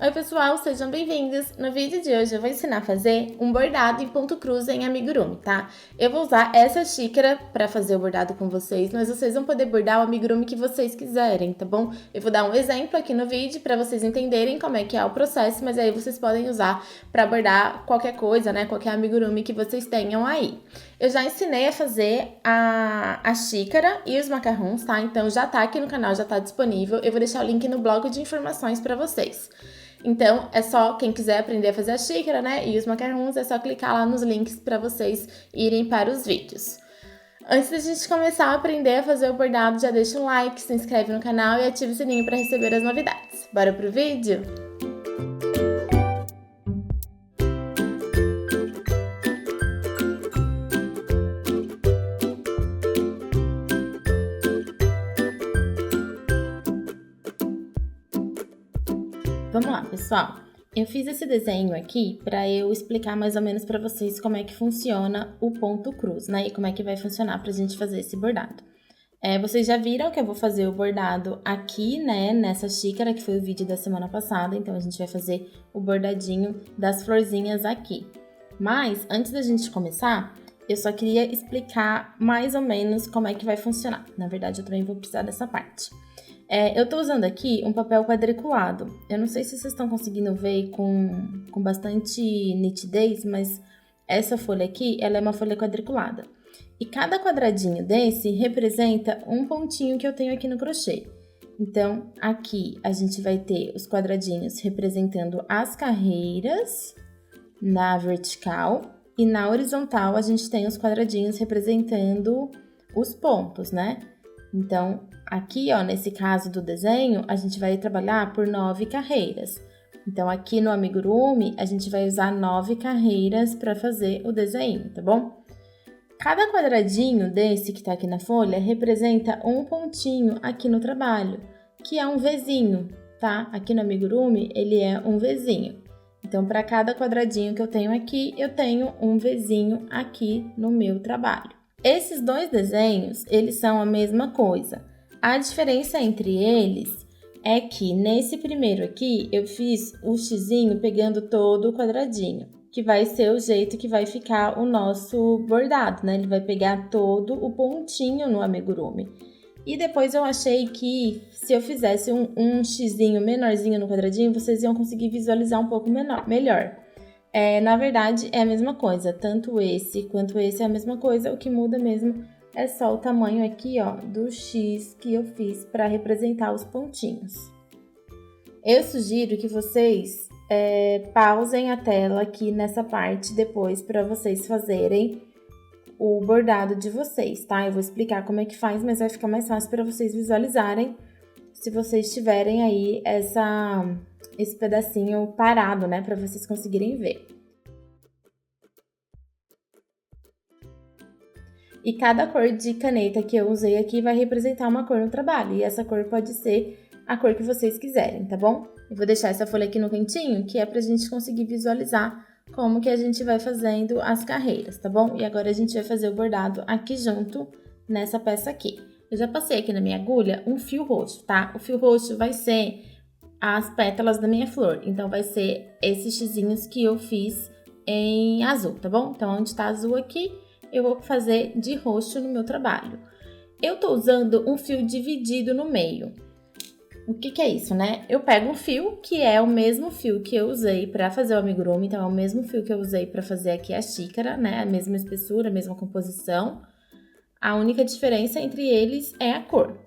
Oi pessoal, sejam bem-vindos! No vídeo de hoje eu vou ensinar a fazer um bordado em ponto cruz em amigurumi, tá? Eu vou usar essa xícara para fazer o bordado com vocês, mas vocês vão poder bordar o amigurumi que vocês quiserem, tá bom? Eu vou dar um exemplo aqui no vídeo para vocês entenderem como é que é o processo, mas aí vocês podem usar para bordar qualquer coisa, né? Qualquer amigurumi que vocês tenham aí. Eu já ensinei a fazer a xícara e os macarrons, tá? Então já tá aqui no canal, já tá disponível. Eu vou deixar o link no bloco de informações para vocês. Então, é só quem quiser aprender a fazer a xícara, né, e os macarrons, é só clicar lá nos links para vocês irem para os vídeos. Antes da gente começar a aprender a fazer o bordado, já deixa um like, se inscreve no canal e ativa o sininho para receber as novidades. Bora pro vídeo? Vamos lá, pessoal. Eu fiz esse desenho aqui para eu explicar mais ou menos para vocês como é que funciona o ponto cruz, né? E como é que vai funcionar pra gente fazer esse bordado. Vocês já viram que eu vou fazer o bordado aqui, né? Nessa xícara, que foi o vídeo da semana passada. Então, a gente vai fazer o bordadinho das florzinhas aqui. Mas, antes da gente começar, eu só queria explicar mais ou menos como é que vai funcionar. Na verdade, eu também vou precisar dessa parte. Eu tô usando aqui um papel quadriculado. Eu não sei se vocês estão conseguindo ver com bastante nitidez, mas essa folha aqui, ela é uma folha quadriculada. E cada quadradinho desse representa um pontinho que eu tenho aqui no crochê. Então, aqui a gente vai ter os quadradinhos representando as carreiras na vertical e na horizontal a gente tem os quadradinhos representando os pontos, né? Então, aqui, ó, nesse caso do desenho, a gente vai trabalhar por 9 carreiras. Então, aqui no amigurumi, a gente vai usar 9 carreiras para fazer o desenho, tá bom? Cada quadradinho desse que tá aqui na folha representa um pontinho aqui no trabalho, que é um Vzinho, tá? Aqui no amigurumi, ele é um Vzinho. Então, para cada quadradinho que eu tenho aqui, eu tenho um Vzinho aqui no meu trabalho. Esses dois desenhos, eles são a mesma coisa. A diferença entre eles é que nesse primeiro aqui, eu fiz o xizinho pegando todo o quadradinho, que vai ser o jeito que vai ficar o nosso bordado, né? Ele vai pegar todo o pontinho no amigurumi. E depois eu achei que se eu fizesse um xizinho menorzinho no quadradinho, vocês iam conseguir visualizar um pouco melhor. Na verdade, é a mesma coisa, tanto esse quanto esse é a mesma coisa, o que muda mesmo é só o tamanho aqui, ó, do X que eu fiz para representar os pontinhos. Eu sugiro que vocês pausem a tela aqui nessa parte depois para vocês fazerem o bordado de vocês, tá? Eu vou explicar como é que faz, mas vai ficar mais fácil para vocês visualizarem se vocês tiverem aí esse pedacinho parado, né, para vocês conseguirem ver. E cada cor de caneta que eu usei aqui vai representar uma cor no trabalho, e essa cor pode ser a cor que vocês quiserem, tá bom? Eu vou deixar essa folha aqui no cantinho, que é pra gente conseguir visualizar como que a gente vai fazendo as carreiras, tá bom? E agora a gente vai fazer o bordado aqui junto nessa peça aqui. Eu já passei aqui na minha agulha um fio roxo, tá? O fio roxo vai ser as pétalas da minha flor. Então, vai ser esses xizinhos que eu fiz em azul, tá bom? Então, onde tá azul aqui, eu vou fazer de roxo no meu trabalho. Eu tô usando um fio dividido no meio. O que é isso, né? Eu pego um fio, que é o mesmo fio que eu usei pra fazer o amigurumi. Então, é o mesmo fio que eu usei pra fazer aqui a xícara, né? A mesma espessura, a mesma composição. A única diferença entre eles é a cor.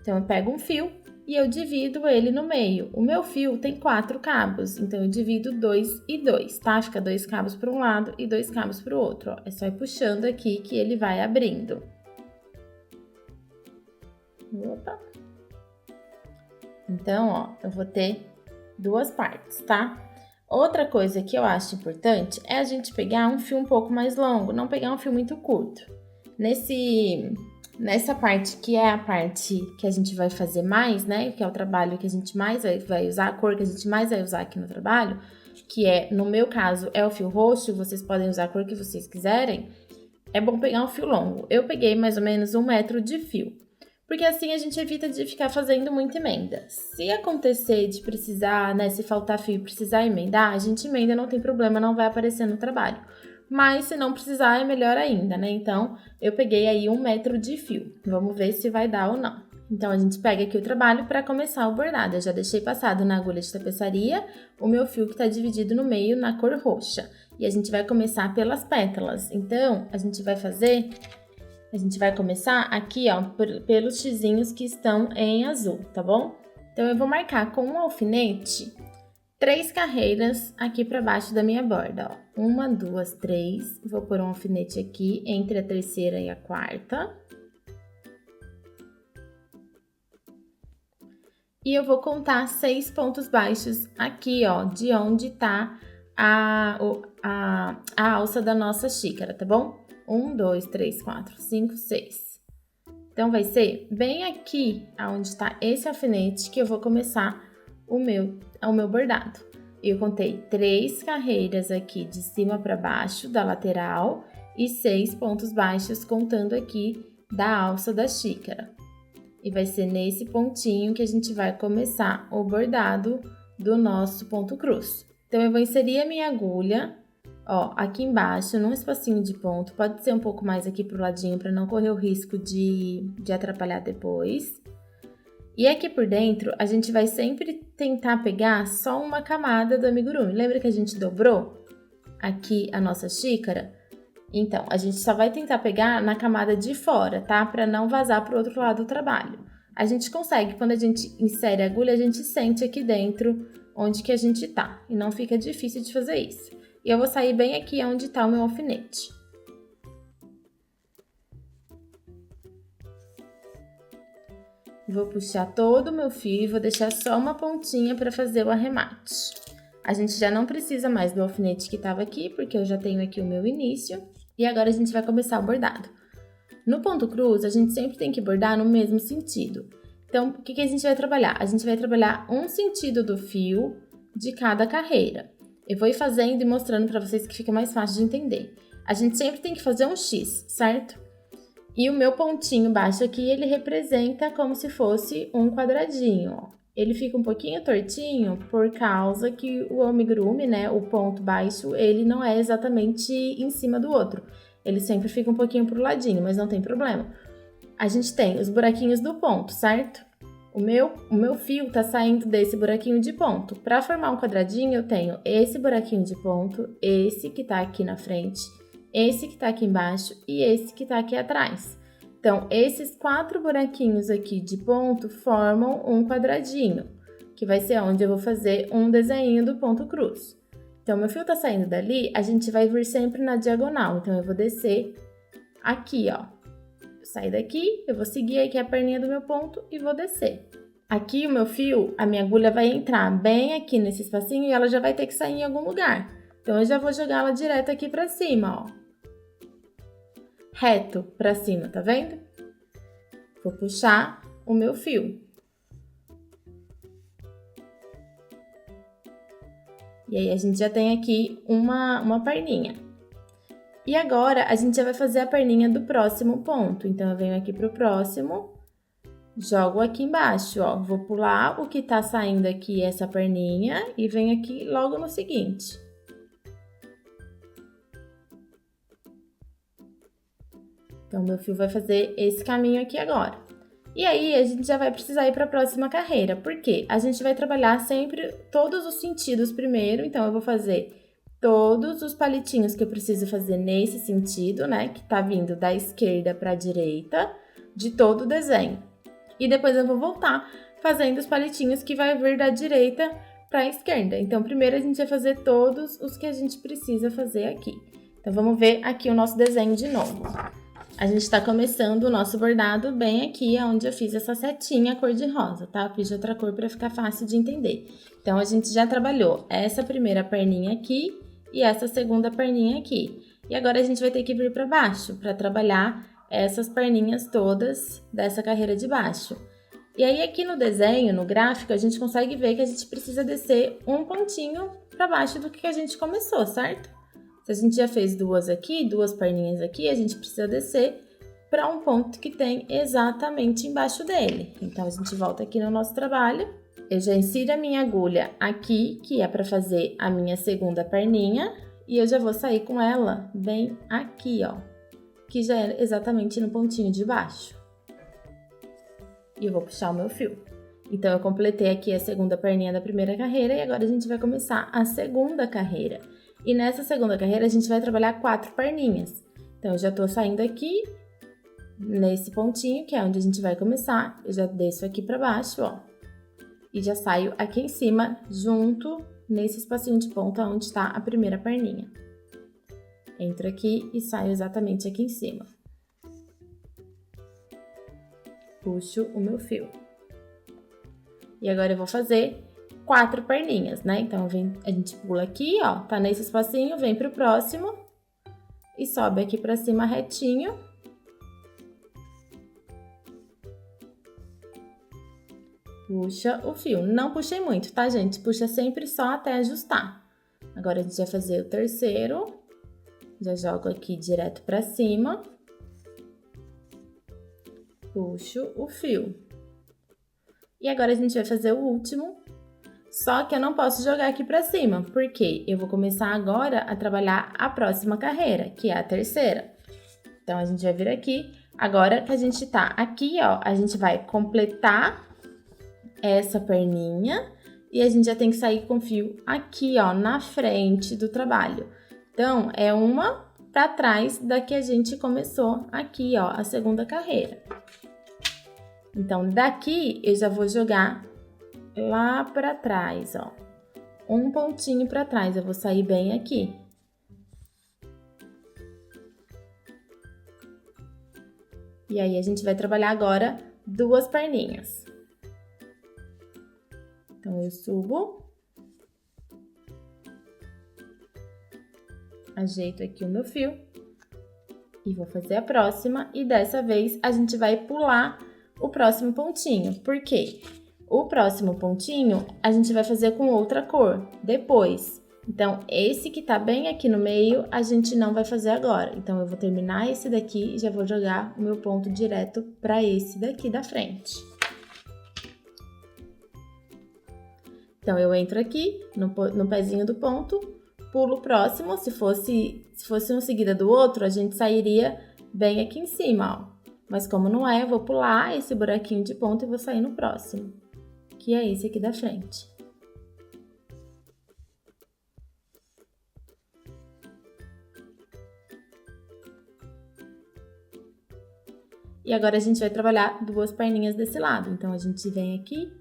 Então, eu pego um fio e eu divido ele no meio. O meu fio tem 4 cabos, então eu divido 2 e 2, tá? Fica 2 cabos para um lado e 2 cabos para o outro, ó. É só ir puxando aqui que ele vai abrindo. Opa! Então, ó, eu vou ter 2 partes, tá? Outra coisa que eu acho importante é a gente pegar um fio um pouco mais longo, não pegar um fio muito curto. Nessa parte que é a parte que a gente vai fazer mais, né? Que é o trabalho que a gente mais vai usar, a cor que a gente mais vai usar aqui no trabalho, que no meu caso, é o fio roxo, vocês podem usar a cor que vocês quiserem. É bom pegar um fio longo. Eu peguei mais ou menos 1 metro de fio. porque assim a gente evita de ficar fazendo muita emenda. Se acontecer de precisar, né, se faltar fio e precisar emendar, a gente emenda, não tem problema, não vai aparecer no trabalho. Mas se não precisar, é melhor ainda, né? Então, eu peguei aí 1 metro de fio. Vamos ver se vai dar ou não. Então, a gente pega aqui o trabalho para começar o bordado. Eu já deixei passado na agulha de tapeçaria o meu fio que está dividido no meio na cor roxa. E a gente vai começar pelas pétalas. Então, a gente vai começar aqui, ó, pelos xizinhos que estão em azul, tá bom? Então, eu vou marcar com um alfinete 3 carreiras aqui para baixo da minha borda, ó. 1, 2, 3. Vou pôr um alfinete aqui entre a terceira e a quarta. E eu vou contar 6 pontos baixos aqui, ó, de onde tá a alça da nossa xícara, tá bom? 1, 2, 3, 4, 5, 6. Então, vai ser bem aqui, onde está esse alfinete, que eu vou começar o meu bordado. Eu contei 3 carreiras aqui de cima para baixo da lateral e 6 pontos baixos contando aqui da alça da xícara. E vai ser nesse pontinho que a gente vai começar o bordado do nosso ponto cruz. Então, eu vou inserir a minha agulha, ó, aqui embaixo, num espacinho de ponto. Pode ser um pouco mais aqui pro ladinho para não correr o risco de atrapalhar depois. E aqui por dentro, a gente vai sempre tentar pegar só uma camada do amigurumi. Lembra que a gente dobrou aqui a nossa xícara? Então, a gente só vai tentar pegar na camada de fora, tá? Para não vazar pro outro lado do trabalho. A gente consegue, quando a gente insere a agulha, a gente sente aqui dentro onde que a gente tá. E não fica difícil de fazer isso. E eu vou sair bem aqui onde tá o meu alfinete. Vou puxar todo o meu fio e vou deixar só uma pontinha para fazer o arremate. A gente já não precisa mais do alfinete que estava aqui, porque eu já tenho aqui o meu início. E agora a gente vai começar o bordado. No ponto cruz, a gente sempre tem que bordar no mesmo sentido. Então, o que a gente vai trabalhar? A gente vai trabalhar um sentido do fio de cada carreira. Eu vou ir fazendo e mostrando para vocês que fica mais fácil de entender. A gente sempre tem que fazer um X, certo? E o meu pontinho baixo aqui, ele representa como se fosse um quadradinho, ó. Ele fica um pouquinho tortinho por causa que o amigurumi, né, o ponto baixo, ele não é exatamente em cima do outro. Ele sempre fica um pouquinho pro ladinho, mas não tem problema. A gente tem os buraquinhos do ponto, certo? O meu fio tá saindo desse buraquinho de ponto. Para formar um quadradinho, eu tenho esse buraquinho de ponto, esse que tá aqui na frente, esse que tá aqui embaixo e esse que tá aqui atrás. Então, esses 4 buraquinhos aqui de ponto formam um quadradinho, que vai ser onde eu vou fazer um desenho do ponto cruz. Então, meu fio tá saindo dali, a gente vai vir sempre na diagonal. Então, eu vou descer aqui, ó. Sair daqui, eu vou seguir aqui a perninha do meu ponto e vou descer. Aqui o meu fio, a minha agulha vai entrar bem aqui nesse espacinho e ela já vai ter que sair em algum lugar. Então, eu já vou jogar ela direto aqui pra cima, ó. Reto pra cima, tá vendo? Vou puxar o meu fio. E aí, a gente já tem aqui uma perninha. E agora, a gente já vai fazer a perninha do próximo ponto. Então, eu venho aqui pro próximo, jogo aqui embaixo, ó. Vou pular o que tá saindo aqui, essa perninha, e venho aqui logo no seguinte. Então, meu fio vai fazer esse caminho aqui agora. E aí, a gente já vai precisar ir para a próxima carreira. Por quê? A gente vai trabalhar sempre todos os sentidos primeiro. Então, eu vou fazer todos os palitinhos que eu preciso fazer nesse sentido, né? Que tá vindo da esquerda para a direita, de todo o desenho. E depois eu vou voltar fazendo os palitinhos que vai vir da direita para a esquerda. Então, primeiro a gente vai fazer todos os que a gente precisa fazer aqui. Então, vamos ver aqui o nosso desenho de novo. A gente tá começando o nosso bordado bem aqui, onde eu fiz essa setinha cor de rosa, tá? Eu fiz de outra cor para ficar fácil de entender. Então, a gente já trabalhou essa primeira perninha aqui e essa segunda perninha aqui. E agora, a gente vai ter que vir para baixo para trabalhar essas perninhas todas dessa carreira de baixo. E aí, aqui no desenho, no gráfico, a gente consegue ver que a gente precisa descer um pontinho para baixo do que a gente começou, certo? Se a gente já fez duas aqui, duas perninhas aqui, a gente precisa descer para um ponto que tem exatamente embaixo dele. Então, a gente volta aqui no nosso trabalho. Eu já insiro a minha agulha aqui, que é para fazer a minha segunda perninha, e eu já vou sair com ela bem aqui, ó, que já é exatamente no pontinho de baixo. E eu vou puxar o meu fio. Então, eu completei aqui a segunda perninha da primeira carreira e agora a gente vai começar a segunda carreira. E nessa segunda carreira, a gente vai trabalhar 4 perninhas. Então, eu já tô saindo aqui, nesse pontinho, que é onde a gente vai começar. Eu já desço aqui pra baixo, ó. E já saio aqui em cima, junto nesse espacinho de ponta onde tá a primeira perninha. Entro aqui e saio exatamente aqui em cima. Puxo o meu fio. E agora eu vou fazer 4 perninhas, né? Então, a gente pula aqui, ó, tá nesse espacinho, vem pro próximo e sobe aqui pra cima retinho. Puxa o fio. Não puxei muito, tá, gente? Puxa sempre só até ajustar. Agora, a gente vai fazer o terceiro. Já jogo aqui direto pra cima. Puxo o fio. E agora, a gente vai fazer o último. Só que eu não posso jogar aqui pra cima, porque eu vou começar agora a trabalhar a próxima carreira, que é a terceira. Então, a gente vai vir aqui. Agora que a gente tá aqui, ó, a gente vai completar essa perninha e a gente já tem que sair com o fio aqui, ó, na frente do trabalho. Então, é uma pra trás da que a gente começou aqui, ó, a segunda carreira. Então, daqui eu já vou jogar lá pra trás, ó. Um pontinho pra trás, eu vou sair bem aqui. E aí, a gente vai trabalhar agora 2 perninhas. Então, eu subo. Ajeito aqui o meu fio. E vou fazer a próxima. E dessa vez, a gente vai pular o próximo pontinho. Por quê? O próximo pontinho, a gente vai fazer com outra cor, depois. Então, esse que tá bem aqui no meio, a gente não vai fazer agora. Então, eu vou terminar esse daqui e já vou jogar o meu ponto direto para esse daqui da frente. Então, eu entro aqui no pezinho do ponto, pulo o próximo. Se fosse um seguida do outro, a gente sairia bem aqui em cima, ó. Mas como não é, eu vou pular esse buraquinho de ponto e vou sair no próximo, que é esse aqui da frente. E agora a gente vai trabalhar 2 perninhas desse lado. Então, a gente vem aqui,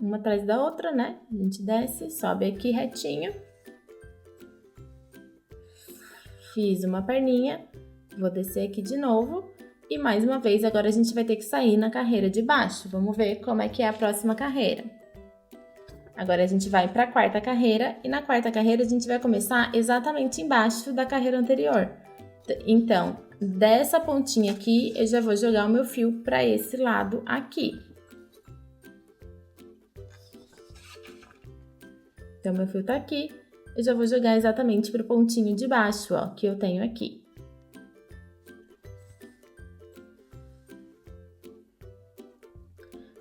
uma atrás da outra, né? A gente desce, sobe aqui retinho. Fiz uma perninha, vou descer aqui de novo. E mais uma vez, agora a gente vai ter que sair na carreira de baixo. Vamos ver como é que é a próxima carreira. Agora a gente vai para a 4ª carreira. E na 4ª carreira a gente vai começar exatamente embaixo da carreira anterior. Então, dessa pontinha aqui, eu já vou jogar o meu fio para esse lado aqui. Então, meu fio tá aqui, eu já vou jogar exatamente pro pontinho de baixo, ó, que eu tenho aqui.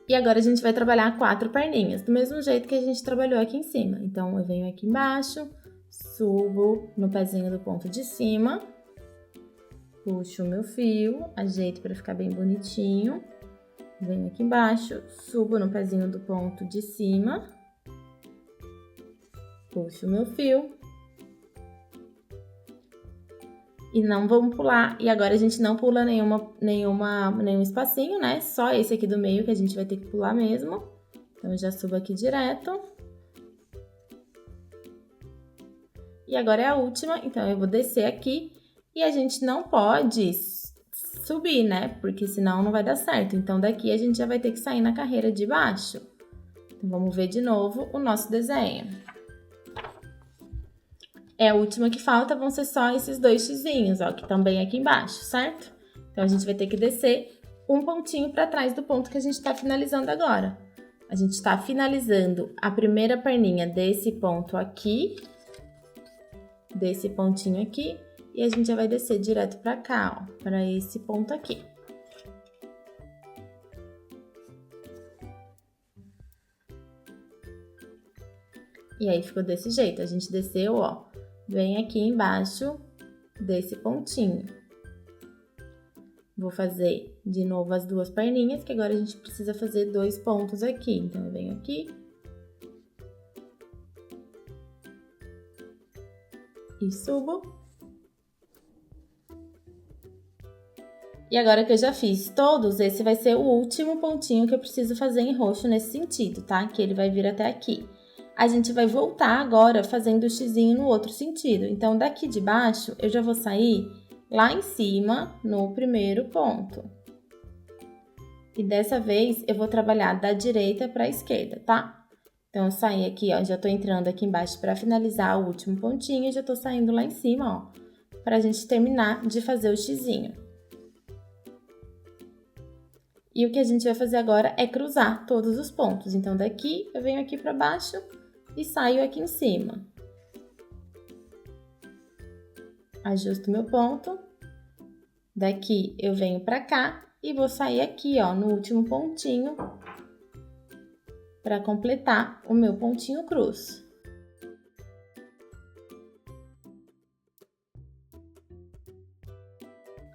E agora a gente vai trabalhar 4 perninhas, do mesmo jeito que a gente trabalhou aqui em cima. Então, eu venho aqui embaixo, subo no pezinho do ponto de cima, puxo o meu fio, ajeito para ficar bem bonitinho, venho aqui embaixo, subo no pezinho do ponto de cima, puxo o meu fio. E não vamos pular. E agora a gente não pula nenhum espacinho, né? Só esse aqui do meio que a gente vai ter que pular mesmo. Então, eu já subo aqui direto. E agora é a última. Então, eu vou descer aqui. E a gente não pode subir, né? Porque senão não vai dar certo. Então, daqui a gente já vai ter que sair na carreira de baixo. Então, vamos ver de novo o nosso desenho. É a última que falta, vão ser só esses 2 xizinhos, ó, que estão bem aqui embaixo, certo? Então, a gente vai ter que descer um pontinho para trás do ponto que a gente está finalizando agora. A gente está finalizando a primeira perninha desse ponto aqui, desse pontinho aqui, e a gente já vai descer direto pra cá, ó, pra esse ponto aqui. E aí, ficou desse jeito, a gente desceu, ó, bem aqui embaixo desse pontinho. Vou fazer de novo as duas perninhas, que agora a gente precisa fazer 2 pontos aqui. Então, eu venho aqui e subo. E agora que eu já fiz todos, esse vai ser o último pontinho que eu preciso fazer em roxo nesse sentido, tá? Que ele vai vir até aqui. A gente vai voltar agora fazendo o xizinho no outro sentido. Então, daqui de baixo, eu já vou sair lá em cima, no primeiro ponto. E dessa vez, eu vou trabalhar da direita para a esquerda, tá? Então, eu saí aqui, ó, já tô entrando aqui embaixo para finalizar o último pontinho e já tô saindo lá em cima, ó, pra gente terminar de fazer o xizinho. E o que a gente vai fazer agora é cruzar todos os pontos. Então, daqui, eu venho aqui para baixo e saio aqui em cima. Ajusto meu ponto. Daqui, eu venho para cá. E vou sair aqui, ó, no último pontinho, para completar o meu pontinho cruz.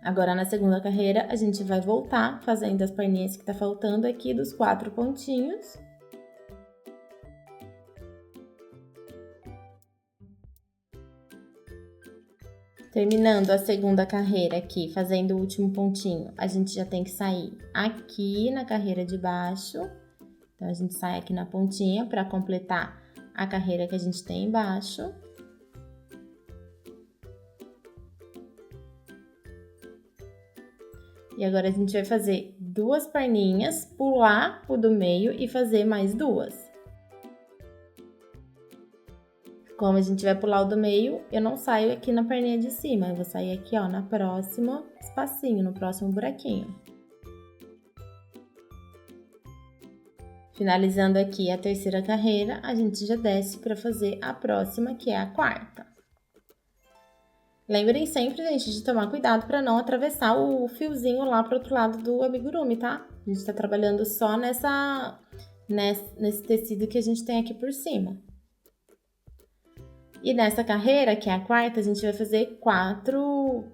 Agora, na segunda carreira, a gente vai voltar fazendo as perninhas que tá faltando aqui dos 4 pontinhos. Terminando a segunda carreira aqui, fazendo o último pontinho, a gente já tem que sair aqui na carreira de baixo. Então, a gente sai aqui na pontinha para completar a carreira que a gente tem embaixo. E agora, a gente vai fazer 2 perninhas, pular o do meio e fazer mais 2. Como a gente vai pular o do meio, eu não saio aqui na perninha de cima, eu vou sair aqui, ó, na próxima espacinho, no próximo buraquinho. Finalizando aqui a terceira carreira, a gente já desce para fazer a próxima, que é a quarta. Lembrem sempre, gente, de tomar cuidado para não atravessar o fiozinho lá pro outro lado do amigurumi, tá? A gente tá trabalhando só nesse tecido que a gente tem aqui por cima. E nessa carreira, que é a quarta, a gente vai fazer 4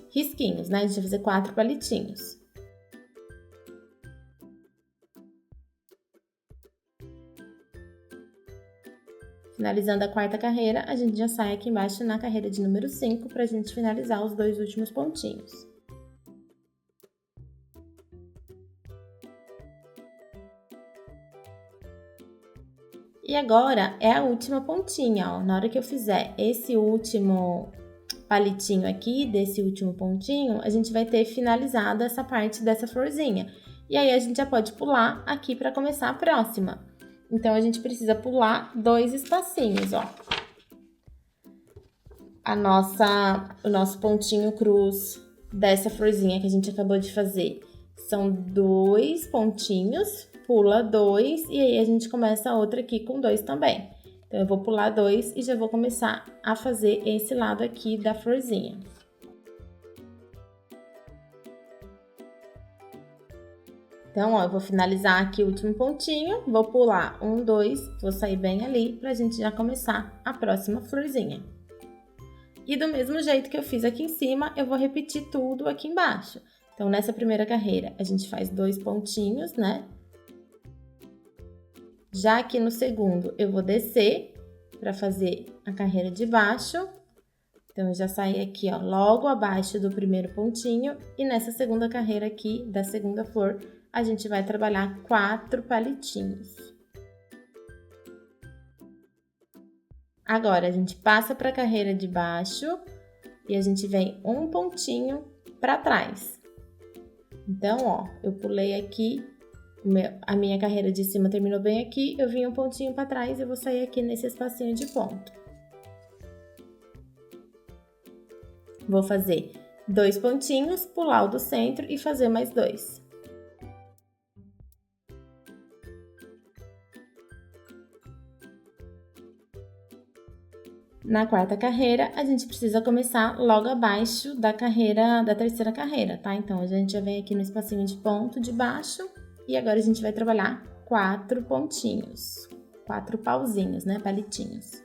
risquinhos, né? A gente vai fazer 4 palitinhos. Finalizando a quarta carreira, a gente já sai aqui embaixo na carreira de número 5 pra gente finalizar os 2 últimos pontinhos. E agora é a última pontinha, ó. Na hora que eu fizer esse último palitinho aqui, desse último pontinho, a gente vai ter finalizado essa parte dessa florzinha. E aí, a gente já pode pular aqui para começar a próxima. Então, a gente precisa pular 2 espacinhos, ó. O nosso pontinho cruz dessa florzinha que a gente acabou de fazer são 2 pontinhos, pula 2 e aí a gente começa a outra aqui com 2 também. Então, eu vou pular 2 e já vou começar a fazer esse lado aqui da florzinha. Então, ó, eu vou finalizar aqui o último pontinho, vou pular 1, 2, vou sair bem ali pra gente já começar a próxima florzinha. E do mesmo jeito que eu fiz aqui em cima, eu vou repetir tudo aqui embaixo. Então, nessa primeira carreira, a gente faz 2 pontinhos, né? Já aqui no segundo, eu vou descer para fazer a carreira de baixo. Então, eu já saí aqui, ó, logo abaixo do primeiro pontinho. E nessa segunda carreira aqui, da segunda flor, a gente vai trabalhar 4 palitinhos. Agora, a gente passa para a carreira de baixo e a gente vem um pontinho para trás. Então, ó, eu pulei aqui, a minha carreira de cima terminou bem aqui, eu vim um pontinho para trás e vou sair aqui nesse espacinho de ponto. Vou fazer 2 pontinhos, pular o do centro e fazer mais 2. Na quarta carreira, a gente precisa começar logo abaixo da terceira carreira, tá? Então, a gente já vem aqui no espacinho de ponto de baixo e agora a gente vai trabalhar 4 pontinhos, 4 pauzinhos, né? Palitinhos.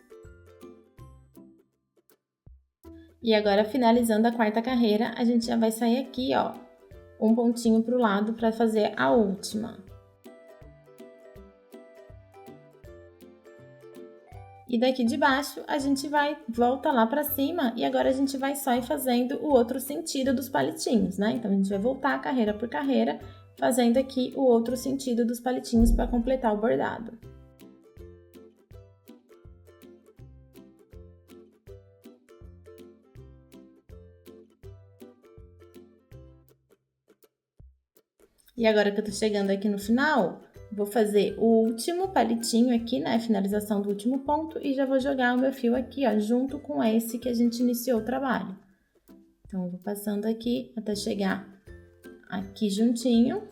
E agora, finalizando a quarta carreira, a gente já vai sair aqui, ó, um pontinho pro lado para fazer a última. E daqui de baixo, a gente volta lá para cima e agora a gente vai só ir fazendo o outro sentido dos palitinhos, né? Então, a gente vai voltar carreira por carreira, fazendo aqui o outro sentido dos palitinhos para completar o bordado. E agora que eu tô chegando aqui no final, vou fazer o último palitinho aqui, né, finalização do último ponto, e já vou jogar o meu fio aqui, ó, junto com esse que a gente iniciou o trabalho. Então, eu vou passando aqui até chegar aqui juntinho,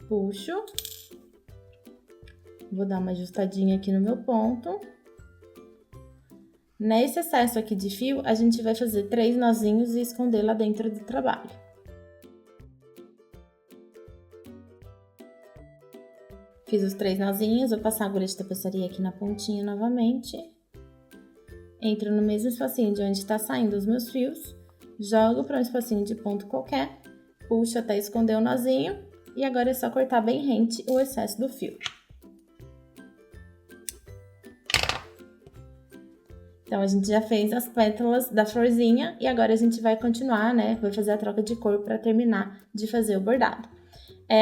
puxo, vou dar uma ajustadinha aqui no meu ponto. Nesse excesso aqui de fio, a gente vai fazer 3 nozinhos e esconder lá dentro do trabalho. Fiz os 3 nozinhos, vou passar a agulha de tapeçaria aqui na pontinha novamente. Entro no mesmo espacinho de onde está saindo os meus fios, jogo para um espacinho de ponto qualquer, puxo até esconder o nozinho e agora é só cortar bem rente o excesso do fio. Então, a gente já fez as pétalas da florzinha e agora a gente vai continuar, né? Vai fazer a troca de cor para terminar de fazer o bordado.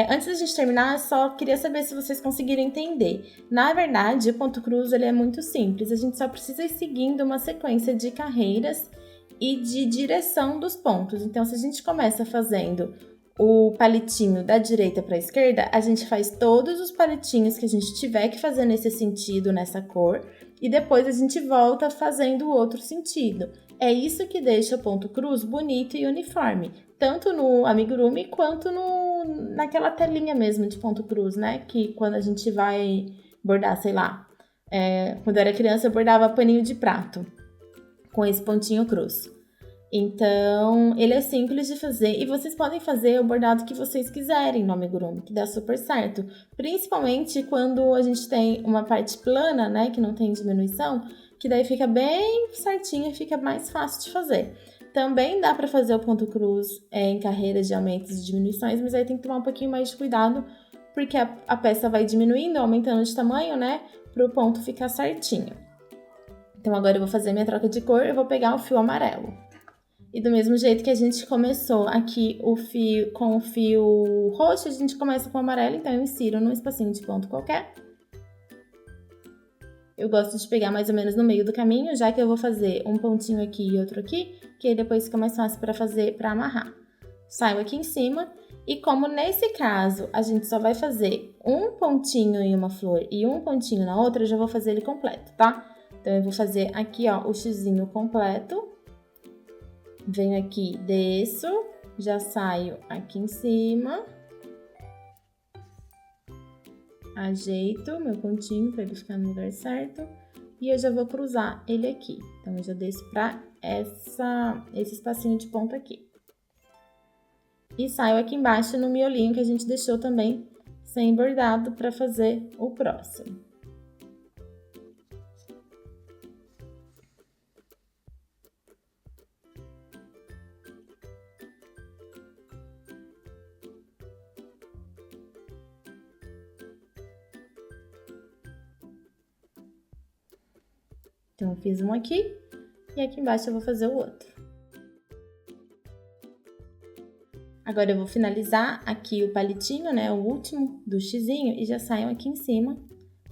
Antes da gente terminar, eu só queria saber se vocês conseguiram entender. Na verdade, o ponto cruz ele é muito simples, a gente só precisa ir seguindo uma sequência de carreiras e de direção dos pontos. Então, se a gente começa fazendo o palitinho da direita para a esquerda, a gente faz todos os palitinhos que a gente tiver que fazer nesse sentido, nessa cor, e depois a gente volta fazendo o outro sentido. É isso que deixa o ponto cruz bonito e uniforme, tanto no amigurumi quanto naquela telinha mesmo de ponto cruz, né? Que quando a gente vai bordar, sei lá, quando eu era criança eu bordava paninho de prato com esse pontinho cruz. Então, ele é simples de fazer e vocês podem fazer o bordado que vocês quiserem no amigurumi, que dá super certo. Principalmente quando a gente tem uma parte plana, né, que não tem diminuição, que daí fica bem certinho e fica mais fácil de fazer. Também dá para fazer o ponto cruz em carreiras de aumentos e diminuições, mas aí tem que tomar um pouquinho mais de cuidado, porque a peça vai diminuindo, aumentando de tamanho, né, para o ponto ficar certinho. Então, agora eu vou fazer minha troca de cor, eu vou pegar o fio amarelo. E do mesmo jeito que a gente começou aqui com o fio roxo, a gente começa com o amarelo, então eu insiro num espacinho de ponto qualquer. Eu gosto de pegar mais ou menos no meio do caminho, já que eu vou fazer um pontinho aqui e outro aqui, que aí depois fica mais fácil para amarrar. Saio aqui em cima e como nesse caso a gente só vai fazer um pontinho em uma flor e um pontinho na outra, eu já vou fazer ele completo, tá? Então eu vou fazer aqui, ó, o xizinho completo. Venho aqui, desço, já saio aqui em cima, ajeito meu pontinho para ele ficar no lugar certo e eu já vou cruzar ele aqui. Então, eu já desço para esse espacinho de ponto aqui. E saio aqui embaixo no miolinho que a gente deixou também sem bordado para fazer o próximo. Então, eu fiz um aqui e aqui embaixo eu vou fazer o outro. Agora, eu vou finalizar aqui o palitinho, né, o último do xizinho, e já saio aqui em cima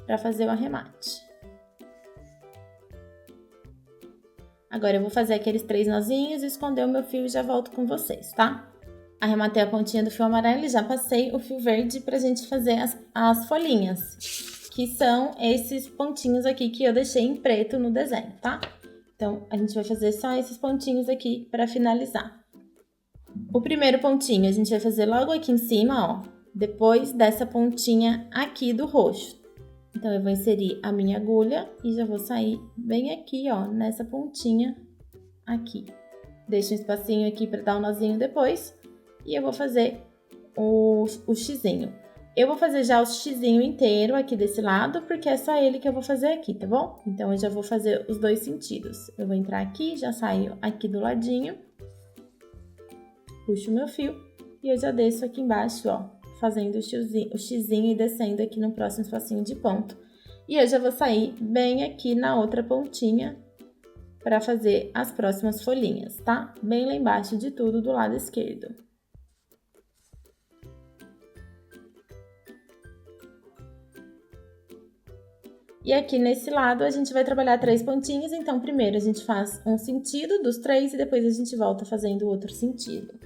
para fazer o arremate. Agora, eu vou fazer aqueles 3 nozinhos, esconder o meu fio e já volto com vocês, tá? Arrematei a pontinha do fio amarelo e já passei o fio verde pra gente fazer as folhinhas, que são esses pontinhos aqui que eu deixei em preto no desenho, tá? Então, a gente vai fazer só esses pontinhos aqui para finalizar. O primeiro pontinho a gente vai fazer logo aqui em cima, ó, depois dessa pontinha aqui do roxo. Então, eu vou inserir a minha agulha e já vou sair bem aqui, ó, nessa pontinha aqui. Deixo um espacinho aqui para dar um nozinho depois e eu vou fazer o xizinho. Eu vou fazer já o xizinho inteiro aqui desse lado, porque é só ele que eu vou fazer aqui, tá bom? Então, eu já vou fazer os dois sentidos. Eu vou entrar aqui, já saio aqui do ladinho, puxo o meu fio e eu já desço aqui embaixo, ó, fazendo o xizinho e descendo aqui no próximo espacinho de ponto. E eu já vou sair bem aqui na outra pontinha para fazer as próximas folhinhas, tá? Bem lá embaixo de tudo do lado esquerdo. E aqui nesse lado a gente vai trabalhar 3 pontinhos, então primeiro a gente faz um sentido dos 3 e depois a gente volta fazendo o outro sentido.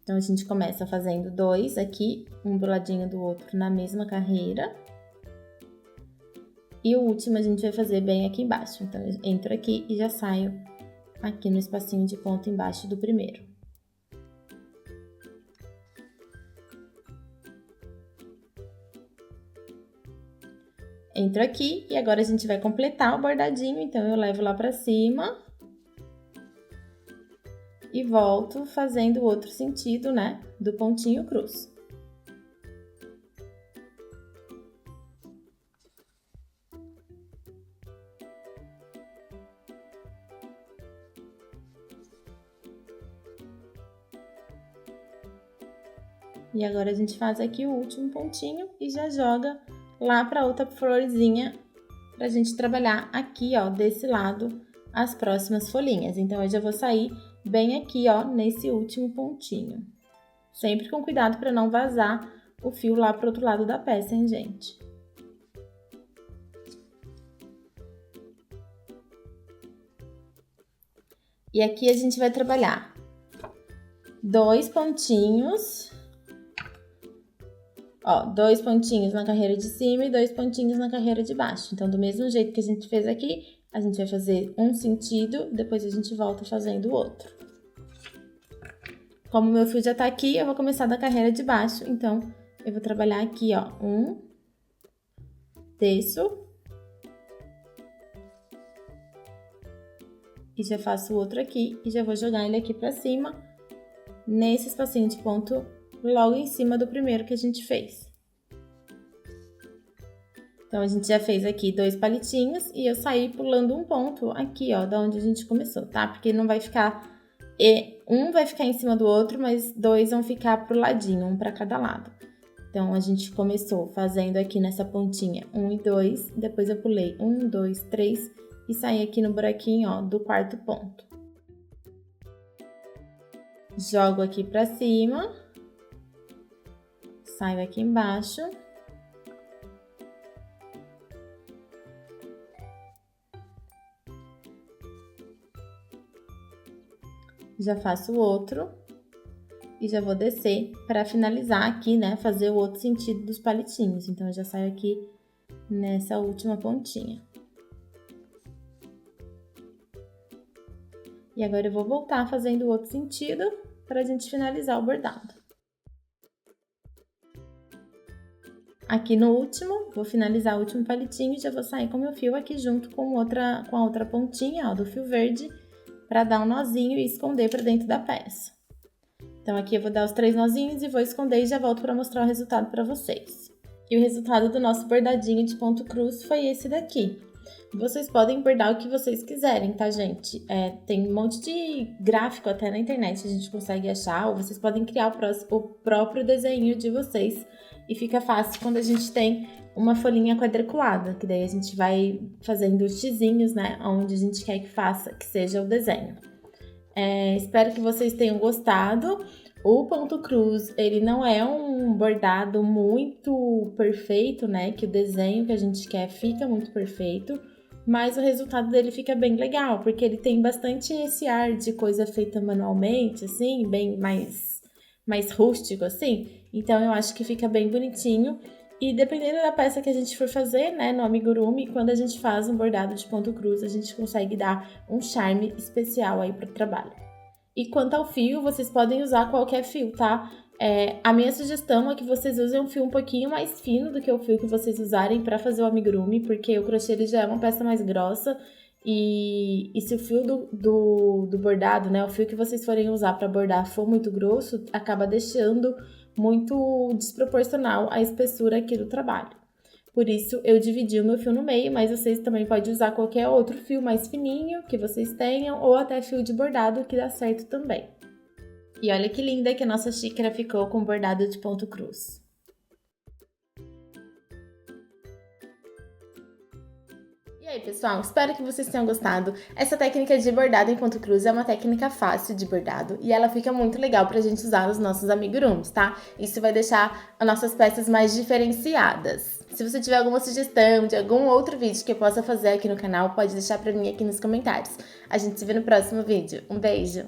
Então, a gente começa fazendo 2 aqui, um do ladinho do outro na mesma carreira. E o último a gente vai fazer bem aqui embaixo. Então, eu entro aqui e já saio aqui no espacinho de ponto embaixo do primeiro. Entro aqui e agora a gente vai completar o bordadinho, então eu levo lá pra cima e volto fazendo o outro sentido, né, do pontinho cruz. E agora a gente faz aqui o último pontinho e já joga lá para outra florzinha pra gente trabalhar aqui, ó, desse lado as próximas folhinhas. Então, eu já vou sair bem aqui, ó, nesse último pontinho. Sempre com cuidado para não vazar o fio lá pro outro lado da peça, hein, gente? E aqui a gente vai trabalhar 2 pontinhos, ó, 2 pontinhos na carreira de cima e 2 pontinhos na carreira de baixo. Então, do mesmo jeito que a gente fez aqui, a gente vai fazer um sentido, depois a gente volta fazendo o outro. Como o meu fio já tá aqui, eu vou começar da carreira de baixo, então, eu vou trabalhar aqui, ó, desço. E já faço o outro aqui e já vou jogar ele aqui pra cima, nesse espacinho de ponto logo em cima do primeiro que a gente fez. Então, a gente já fez aqui 2 palitinhos e eu saí pulando um ponto aqui, ó, da onde a gente começou, tá? Porque não vai ficar... Um vai ficar em cima do outro, mas 2 vão ficar pro ladinho, um pra cada lado. Então, a gente começou fazendo aqui nessa pontinha 1 e 2, depois eu pulei 1, 2, 3 e saí aqui no buraquinho, ó, do quarto ponto. Jogo aqui pra cima, saio aqui embaixo. Já faço o outro e já vou descer para finalizar aqui, né, fazer o outro sentido dos palitinhos. Então, eu já saio aqui nessa última pontinha. E agora eu vou voltar fazendo o outro sentido para a gente finalizar o bordado. Aqui no último, vou finalizar o último palitinho e já vou sair com o meu fio aqui junto com a outra pontinha, ó, do fio verde, para dar um nozinho e esconder para dentro da peça. Então, aqui eu vou dar os 3 nozinhos e vou esconder e já volto para mostrar o resultado para vocês. E o resultado do nosso bordadinho de ponto cruz foi esse daqui. Vocês podem bordar o que vocês quiserem, tá, gente? Tem um monte de gráfico até na internet, a gente consegue achar, ou vocês podem criar o próprio desenho de vocês. E fica fácil quando a gente tem uma folhinha quadriculada, que daí a gente vai fazendo os xizinhos, né, onde a gente quer que seja o desenho. Espero que vocês tenham gostado. O ponto cruz, ele não é um bordado muito perfeito, né, que o desenho que a gente quer fica muito perfeito, mas o resultado dele fica bem legal, porque ele tem bastante esse ar de coisa feita manualmente, assim, bem mais rústico, assim. Então, eu acho que fica bem bonitinho. E dependendo da peça que a gente for fazer, né, no amigurumi, quando a gente faz um bordado de ponto cruz, a gente consegue dar um charme especial aí pro trabalho. E quanto ao fio, vocês podem usar qualquer fio, tá? A minha sugestão é que vocês usem um fio um pouquinho mais fino do que o fio que vocês usarem para fazer o amigurumi, porque o crochê ele já é uma peça mais grossa e se o fio do bordado, né, o fio que vocês forem usar para bordar for muito grosso, acaba deixando muito desproporcional a espessura aqui do trabalho. Por isso, eu dividi o meu fio no meio, mas vocês também podem usar qualquer outro fio mais fininho que vocês tenham, ou até fio de bordado, que dá certo também. E olha que linda que a nossa xícara ficou com bordado de ponto cruz. E aí, pessoal, espero que vocês tenham gostado. Essa técnica de bordado em ponto cruz é uma técnica fácil de bordado e ela fica muito legal pra gente usar nos nossos amigurumis, tá? Isso vai deixar as nossas peças mais diferenciadas. Se você tiver alguma sugestão de algum outro vídeo que eu possa fazer aqui no canal, pode deixar pra mim aqui nos comentários. A gente se vê no próximo vídeo. Um beijo!